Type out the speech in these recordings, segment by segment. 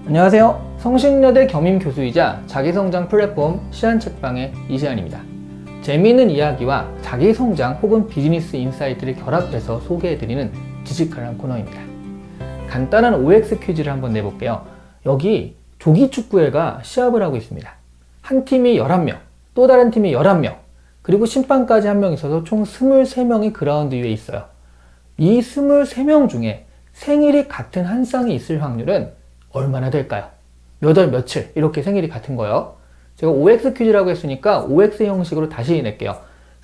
안녕하세요. 성신여대 겸임교수이자 자기성장 플랫폼 시안책방의 이시안입니다. 재미있는 이야기와 자기성장 혹은 비즈니스 인사이트를 결합해서 소개해드리는 지식칼럼 코너입니다. 간단한 OX 퀴즈를 한번 내볼게요. 여기 조기축구회가 시합을 하고 있습니다. 한 팀이 11명, 또 다른 팀이 11명, 그리고 심판까지 한 명 있어서 총 23명이 그라운드 위에 있어요. 이 23명 중에 생일이 같은 한 쌍이 있을 확률은 얼마나 될까요? 몇 월 며칠 이렇게 생일이 같은 거예요. 제가 OX 퀴즈라고 했으니까 OX 형식으로 다시 낼게요.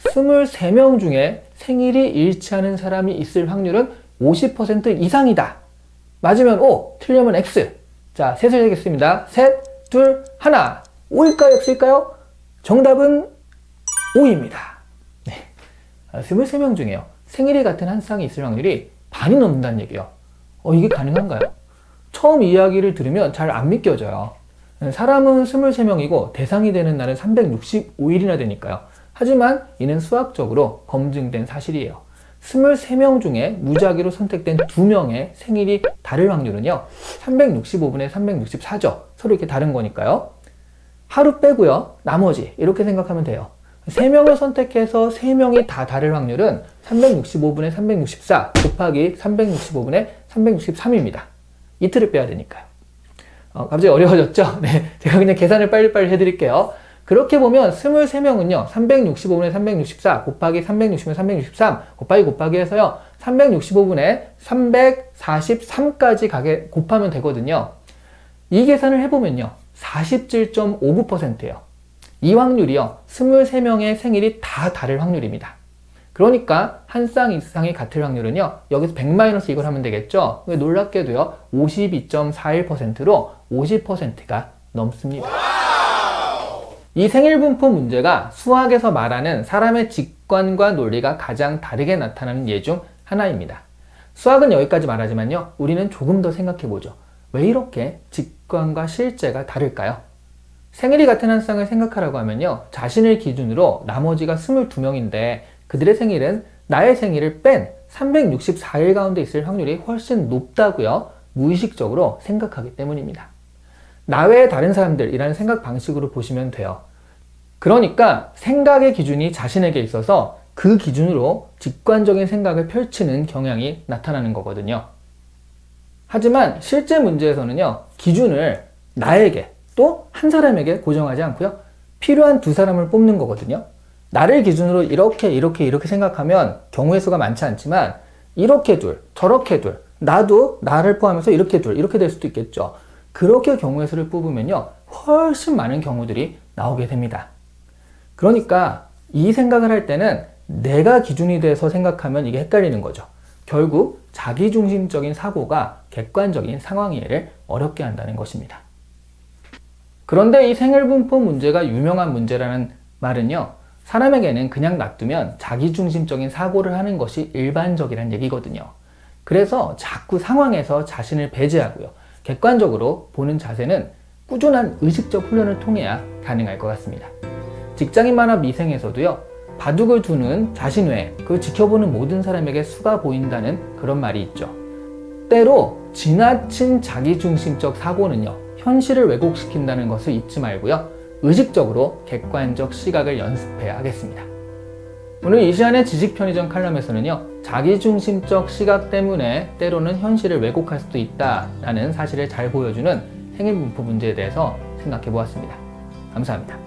23명 중에 생일이 일치하는 사람이 있을 확률은 50% 이상이다. 맞으면 O, 틀리면 X. 자, 셋을 세겠습니다. 셋, 둘, 하나. O일까요? X일까요? 정답은 O입니다. 네. 23명 중에요. 생일이 같은 한 쌍이 있을 확률이 반이 넘는다는 얘기예요. 이게 가능한가요? 처음 이야기를 들으면 잘 안 믿겨져요. 사람은 23명이고 대상이 되는 날은 365일이나 되니까요. 하지만 이는 수학적으로 검증된 사실이에요. 23명 중에 무작위로 선택된 2명의 생일이 다를 확률은요, 365분의 364죠. 서로 이렇게 다른 거니까요. 하루 빼고요, 나머지 이렇게 생각하면 돼요. 3명을 선택해서 3명이 다 다를 확률은 365분의 364 곱하기 365분의 363입니다. 이틀을 빼야 되니까요. 갑자기 어려워졌죠? 네, 제가 그냥 계산을 빨리빨리 해드릴게요. 그렇게 보면 23명은요, 365분의 364 곱하기 360분의 363 곱하기 해서요, 365분의 343까지 곱하면 되거든요. 이 계산을 해보면요, 47.59%예요. 이 확률이요, 23명의 생일이 다 다를 확률입니다. 그러니까 한 쌍 이상이 같을 확률은요, 여기서 100- 이걸 하면 되겠죠. 놀랍게도요, 52.41%로 50%가 넘습니다. 이 생일분포 문제가 수학에서 말하는 사람의 직관과 논리가 가장 다르게 나타나는 예 중 하나입니다. 수학은 여기까지 말하지만요, 우리는 조금 더 생각해보죠. 왜 이렇게 직관과 실제가 다를까요? 생일이 같은 한 쌍을 생각하라고 하면요, 자신을 기준으로 나머지가 22명인데 그들의 생일은 나의 생일을 뺀 364일 가운데 있을 확률이 훨씬 높다고요, 무의식적으로 생각하기 때문입니다. 나 외의 다른 사람들이라는 생각 방식으로 보시면 돼요. 그러니까 생각의 기준이 자신에게 있어서 그 기준으로 직관적인 생각을 펼치는 경향이 나타나는 거거든요. 하지만 실제 문제에서는요, 기준을 나에게 또 한 사람에게 고정하지 않고요, 필요한 두 사람을 뽑는 거거든요. 나를 기준으로 이렇게 생각하면 경우의 수가 많지 않지만 이렇게 둘, 저렇게 둘, 나도 나를 포함해서 이렇게 둘, 이렇게 될 수도 있겠죠. 그렇게 경우의 수를 뽑으면요, 훨씬 많은 경우들이 나오게 됩니다. 그러니까 이 생각을 할 때는 내가 기준이 돼서 생각하면 이게 헷갈리는 거죠. 결국 자기중심적인 사고가 객관적인 상황 이해를 어렵게 한다는 것입니다. 그런데 이 생일분포 문제가 유명한 문제라는 말은요, 사람에게는 그냥 놔두면 자기중심적인 사고를 하는 것이 일반적이란 얘기거든요. 그래서 자꾸 상황에서 자신을 배제하고요, 객관적으로 보는 자세는 꾸준한 의식적 훈련을 통해야 가능할 것 같습니다. 직장인 만화 미생에서도요, 바둑을 두는 자신 외에 그 지켜보는 모든 사람에게 수가 보인다는 그런 말이 있죠. 때로 지나친 자기중심적 사고는요, 현실을 왜곡시킨다는 것을 잊지 말고요, 의식적으로 객관적 시각을 연습해야 하겠습니다. 오늘 이시안의 지식편의점 칼럼에서는요, 자기중심적 시각 때문에 때로는 현실을 왜곡할 수도 있다라는 사실을 잘 보여주는 생일분포 문제에 대해서 생각해 보았습니다. 감사합니다.